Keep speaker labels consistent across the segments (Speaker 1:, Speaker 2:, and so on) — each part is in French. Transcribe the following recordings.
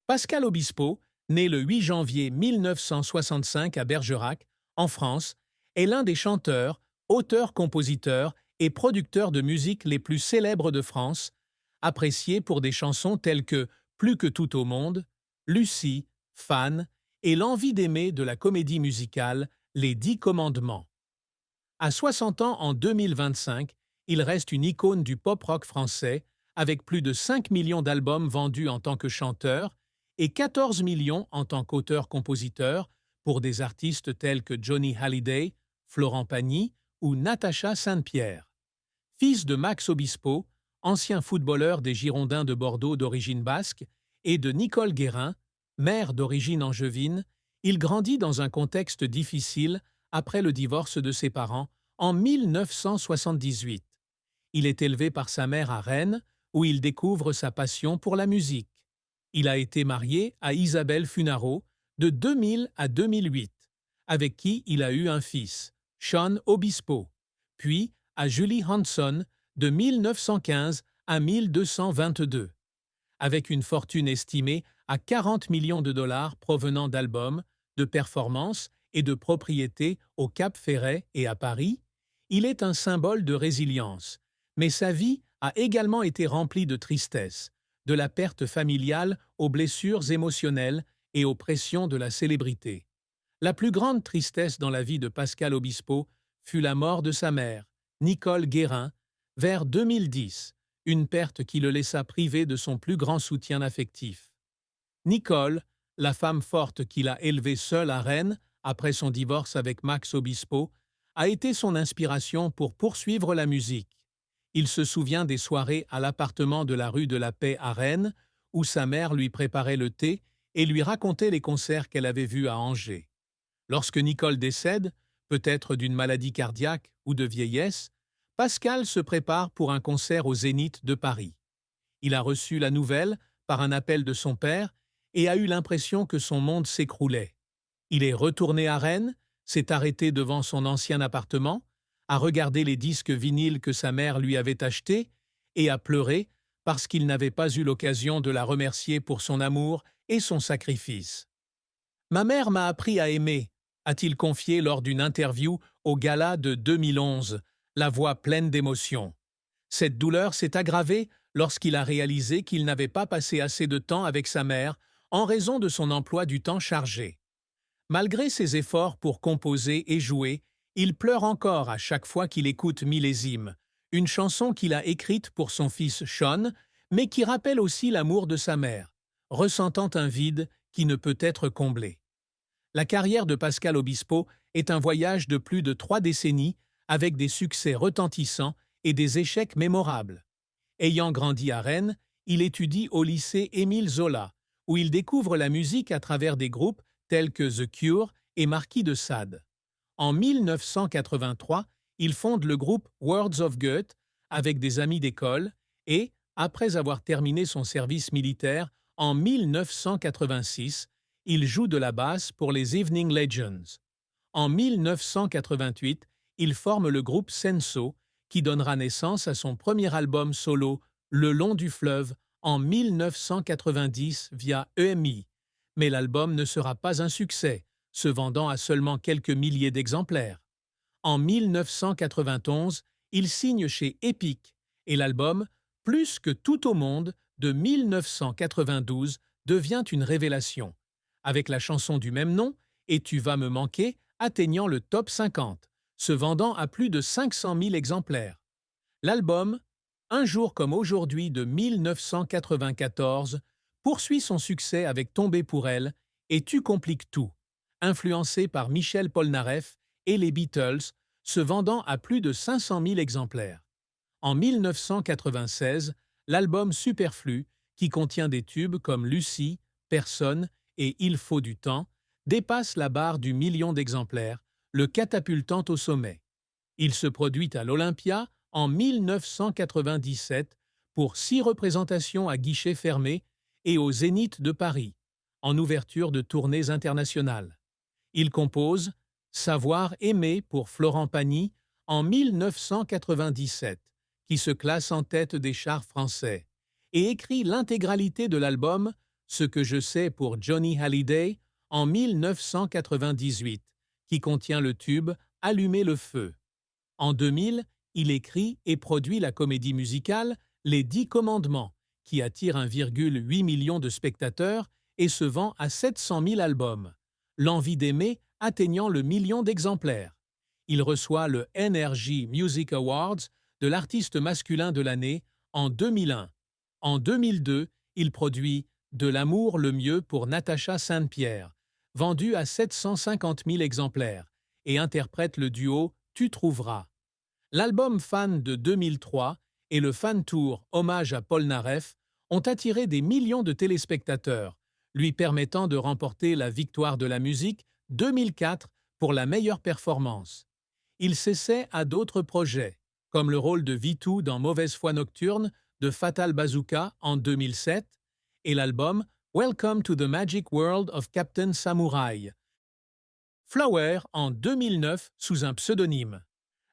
Speaker 1: Pascal Obispo, né le 8 janvier 1965 à Bergerac, en France, est l'un des chanteurs, auteurs-compositeurs et producteurs de musique les plus célèbres de France, apprécié pour des chansons telles que Plus que tout au monde, Lucie, Fan et L'envie d'aimer de la comédie musicale Les 10 commandements. À 60 ans en 2025, il reste une icône du pop-rock français avec plus de 5 millions d'albums vendus en tant que chanteur et 14 millions en tant qu'auteur-compositeur pour des artistes tels que Johnny Hallyday, Florent Pagny ou Natacha Saint-Pierre. Fils de Max Obispo, ancien footballeur des Girondins de Bordeaux d'origine basque, et de Nicole Guérin, mère d'origine angevine, il grandit dans un contexte difficile après le divorce de ses parents en 1978. Il est élevé par sa mère à Rennes, où il découvre sa passion pour la musique. Il a été marié à Isabelle Funaro de 2000 à 2008, avec qui il a eu un fils, Sean Obispo, puis à Julie Hanson de 1915 à 1222. Avec une fortune estimée à 40 millions de dollars provenant d'albums, de performances et de propriétés au Cap Ferret et à Paris, il est un symbole de résilience. Mais sa vie a également été remplie de tristesse, de la perte familiale aux blessures émotionnelles et aux pressions de la célébrité. La plus grande tristesse dans la vie de Pascal Obispo fut la mort de sa mère, Nicole Guérin, vers 2010, une perte qui le laissa privé de son plus grand soutien affectif. Nicole, la femme forte qu'il a élevée seule à Rennes après son divorce avec Max Obispo, a été son inspiration pour poursuivre la musique. Il se souvient des soirées à l'appartement de la rue de la Paix à Rennes, où sa mère lui préparait le thé et lui racontait les concerts qu'elle avait vus à Angers. Lorsque Nicole décède, peut-être d'une maladie cardiaque ou de vieillesse, Pascal se prépare pour un concert au Zénith de Paris. Il a reçu la nouvelle par un appel de son père et a eu l'impression que son monde s'écroulait. Il est retourné à Rennes, s'est arrêté devant son ancien appartement, a regardé les disques vinyles que sa mère lui avait achetés et a pleuré parce qu'il n'avait pas eu l'occasion de la remercier pour son amour et son sacrifice. « Ma mère m'a appris à aimer », a-t-il confié lors d'une interview au gala de 2011, la voix pleine d'émotion. Cette douleur s'est aggravée lorsqu'il a réalisé qu'il n'avait pas passé assez de temps avec sa mère en raison de son emploi du temps chargé. Malgré ses efforts pour composer et jouer, il pleure encore à chaque fois qu'il écoute Millésime, une chanson qu'il a écrite pour son fils Sean, mais qui rappelle aussi l'amour de sa mère, ressentant un vide qui ne peut être comblé. La carrière de Pascal Obispo est un voyage de plus de 3 décennies avec des succès retentissants et des échecs mémorables. Ayant grandi à Rennes, il étudie au lycée Émile Zola, où il découvre la musique à travers des groupes tels que The Cure et Marquis de Sade. En 1983, il fonde le groupe Words of Goethe avec des amis d'école et, après avoir terminé son service militaire en 1986, il joue de la basse pour les Evening Legends. En 1988, il forme le groupe Senso, qui donnera naissance à son premier album solo, Le long du fleuve, en 1990 via EMI. Mais l'album ne sera pas un succès, se vendant à seulement quelques milliers d'exemplaires. En 1991, il signe chez Epic et l'album Plus que tout au monde de 1992 devient une révélation, avec la chanson du même nom Et tu vas me manquer atteignant le top 50, se vendant à plus de 500 000 exemplaires. L'album Un jour comme aujourd'hui de 1994 poursuit son succès avec Tombé pour elle et Tu compliques tout, influencé par Michel Polnareff et les Beatles, se vendant à plus de 500 000 exemplaires. En 1996, l'album Superflu, qui contient des tubes comme Lucie, Personne et Il faut du temps, dépasse la barre du million d'exemplaires, le catapultant au sommet. Il se produit à l'Olympia en 1997 pour 6 représentations à guichet fermé et au Zénith de Paris, en ouverture de tournées internationales. Il compose Savoir aimer pour Florent Pagny en 1997, qui se classe en tête des charts français, et écrit l'intégralité de l'album Ce que je sais pour Johnny Hallyday en 1998, qui contient le tube Allumer le feu. En 2000, il écrit et produit la comédie musicale Les 10 commandements, qui attire 1,8 million de spectateurs et se vend à 700 000 albums. L'envie d'aimer atteignant le million d'exemplaires. Il reçoit le NRJ Music Awards de l'artiste masculin de l'année en 2001. En 2002, il produit De l'amour le mieux pour Natacha Saint-Pierre, vendu à 750 000 exemplaires, et interprète le duo Tu trouveras. L'album Fan de 2003 et le Fan Tour Hommage à Paul Naref ont attiré des millions de téléspectateurs, lui permettant de remporter la Victoire de la musique 2004 pour la meilleure performance. Il s'essaie à d'autres projets, comme le rôle de Vitou dans Mauvaise foi nocturne de Fatal Bazooka en 2007 et l'album Welcome to the Magic World of Captain Samurai. Flower en 2009 sous un pseudonyme.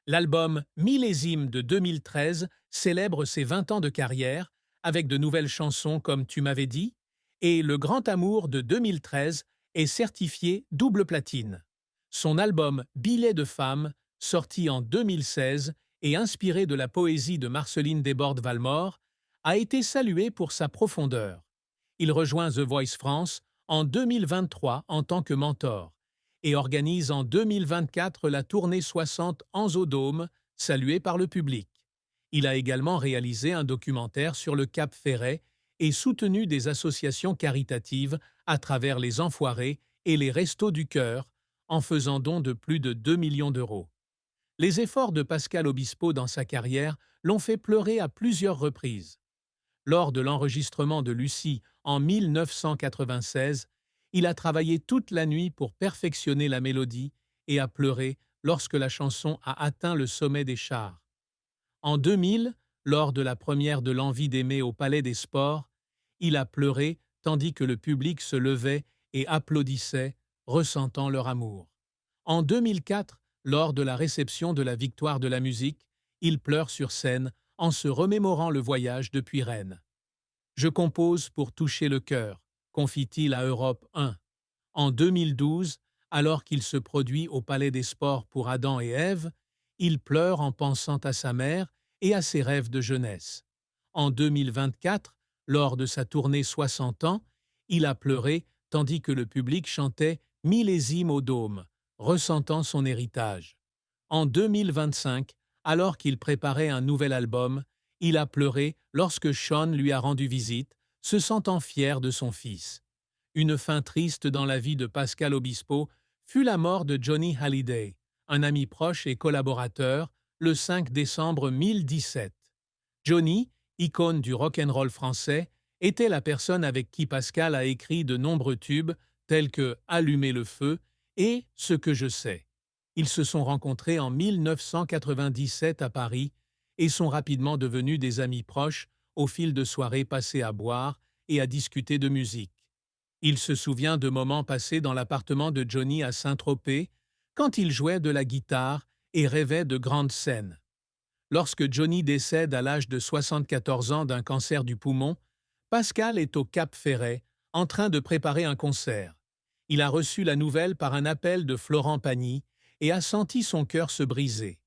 Speaker 1: L'album Millésime de 2013 célèbre ses 20 ans de carrière avec de nouvelles chansons comme Tu m'avais dit et Le Grand Amour de 2013 est certifié double platine. Son album Billet de femme, sorti en 2016 et inspiré de la poésie de Marceline Desbordes-Valmore, a été salué pour sa profondeur. Il rejoint The Voice France en 2023 en tant que mentor et organise en 2024 la tournée 60 Anzodome, saluée par le public. Il a également réalisé un documentaire sur le Cap Ferret et soutenu des associations caritatives à travers les Enfoirés et les Restos du Cœur, en faisant don de plus de 2 millions d'euros. Les efforts de Pascal Obispo dans sa carrière l'ont fait pleurer à plusieurs reprises. Lors de l'enregistrement de Lucie en 1996, il a travaillé toute la nuit pour perfectionner la mélodie et a pleuré lorsque la chanson a atteint le sommet des charts. En 2000, lors de la première de L'Envie d'aimer au Palais des Sports, il a pleuré tandis que le public se levait et applaudissait, ressentant leur amour. En 2004, lors de la réception de la Victoire de la musique, il pleure sur scène en se remémorant le voyage depuis Rennes. « Je compose pour toucher le cœur », confie-t-il à Europe 1. En 2012, alors qu'il se produit au Palais des Sports pour Adam et Ève, il pleure en pensant à sa mère et à ses rêves de jeunesse. En 2024, lors de sa tournée 60 ans, il a pleuré tandis que le public chantait « Millésime au dôme », ressentant son héritage. En 2025, alors qu'il préparait un nouvel album, il a pleuré lorsque Sean lui a rendu visite, se sentant fier de son fils. Une fin triste dans la vie de Pascal Obispo fut la mort de Johnny Hallyday, un ami proche et collaborateur, le 5 décembre 2017. Johnny, icône du rock'n'roll français, était la personne avec qui Pascal a écrit de nombreux tubes tels que Allumer le feu et Ce que je sais. Ils se sont rencontrés en 1997 à Paris et sont rapidement devenus des amis proches au fil de soirées passées à boire et à discuter de musique. Il se souvient de moments passés dans l'appartement de Johnny à Saint-Tropez, quand il jouait de la guitare et rêvait de grandes scènes. Lorsque Johnny décède à l'âge de 74 ans d'un cancer du poumon, Pascal est au Cap Ferret, en train de préparer un concert. Il a reçu la nouvelle par un appel de Florent Pagny et a senti son cœur se briser.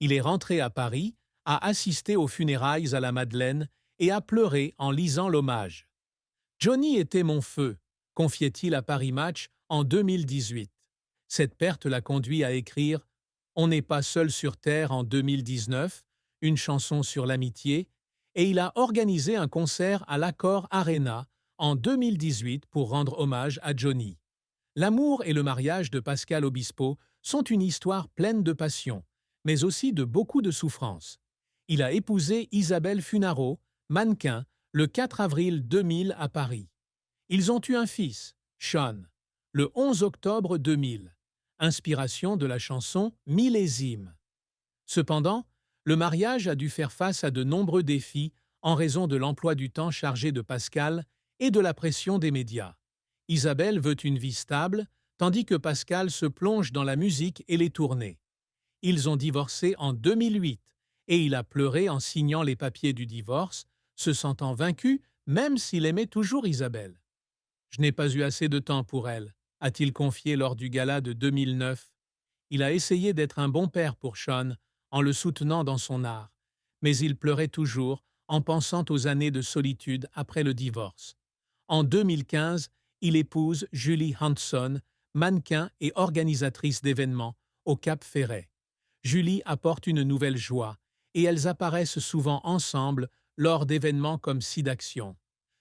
Speaker 1: Il est rentré à Paris, a assisté aux funérailles à la Madeleine et a pleuré en lisant l'hommage. « Johnny était mon feu », confiait-il à Paris Match en 2018. Cette perte l'a conduit à écrire « On n'est pas seul sur Terre » en 2019, une chanson sur l'amitié, et il a organisé un concert à l'Accor Arena en 2018 pour rendre hommage à Johnny. L'amour et le mariage de Pascal Obispo sont une histoire pleine de passion, mais aussi de beaucoup de souffrance. Il a épousé Isabelle Funaro, mannequin, le 4 avril 2000 à Paris. Ils ont eu un fils, Sean, le 11 octobre 2000, inspiration de la chanson « Millésime ». Cependant, le mariage a dû faire face à de nombreux défis en raison de l'emploi du temps chargé de Pascal et de la pression des médias. Isabelle veut une vie stable, tandis que Pascal se plonge dans la musique et les tournées. Ils ont divorcé en 2008 et il a pleuré en signant les papiers du divorce, se sentant vaincu même s'il aimait toujours Isabelle. Je n'ai pas eu assez de temps pour elle, a-t-il confié lors du gala de 2009. Il a essayé d'être un bon père pour Sean en le soutenant dans son art, mais il pleurait toujours en pensant aux années de solitude après le divorce. En 2015, il épouse Julie Hanson, mannequin et organisatrice d'événements au Cap Ferret. Julie apporte une nouvelle joie et elles apparaissent souvent ensemble lors d'événements comme SIDAction.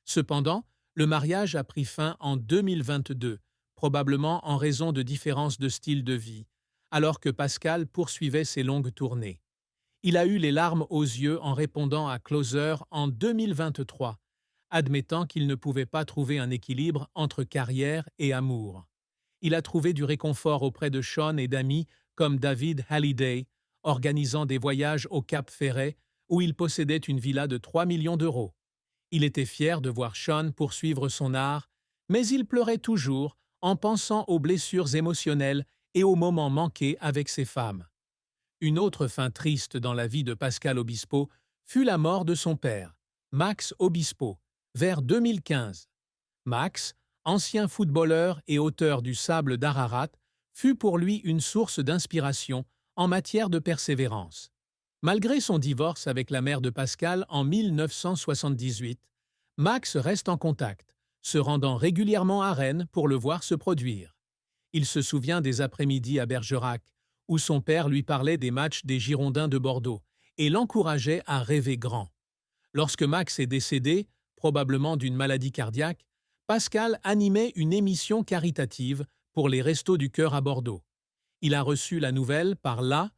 Speaker 1: Cependant, le mariage a pris fin en 2022, probablement en raison de différences de style de vie, alors que Pascal poursuivait ses longues tournées. Il a eu les larmes aux yeux en répondant à Closer en 2023, admettant qu'il ne pouvait pas trouver un équilibre entre carrière et amour. Il a trouvé du réconfort auprès de Sean et d'amis comme David Halliday, organisant des voyages au Cap Ferret où il possédait une villa de 3 millions d'euros. Il était fier de voir Sean poursuivre son art, mais il pleurait toujours en pensant aux blessures émotionnelles et aux moments manqués avec ses femmes. Une autre fin triste dans la vie de Pascal Obispo fut la mort de son père, Max Obispo, vers 2015. Max, ancien footballeur et auteur du Sable d'Ararat, fut pour lui une source d'inspiration en matière de persévérance. Malgré son divorce avec la mère de Pascal en 1978, Max reste en contact, se rendant régulièrement à Rennes pour le voir se produire. Il se souvient des après-midi à Bergerac, où son père lui parlait des matchs des Girondins de Bordeaux et l'encourageait à rêver grand. Lorsque Max est décédé, probablement d'une maladie cardiaque, Pascal animait une émission caritative pour les Restos du Cœur à Bordeaux. Il a reçu la nouvelle par la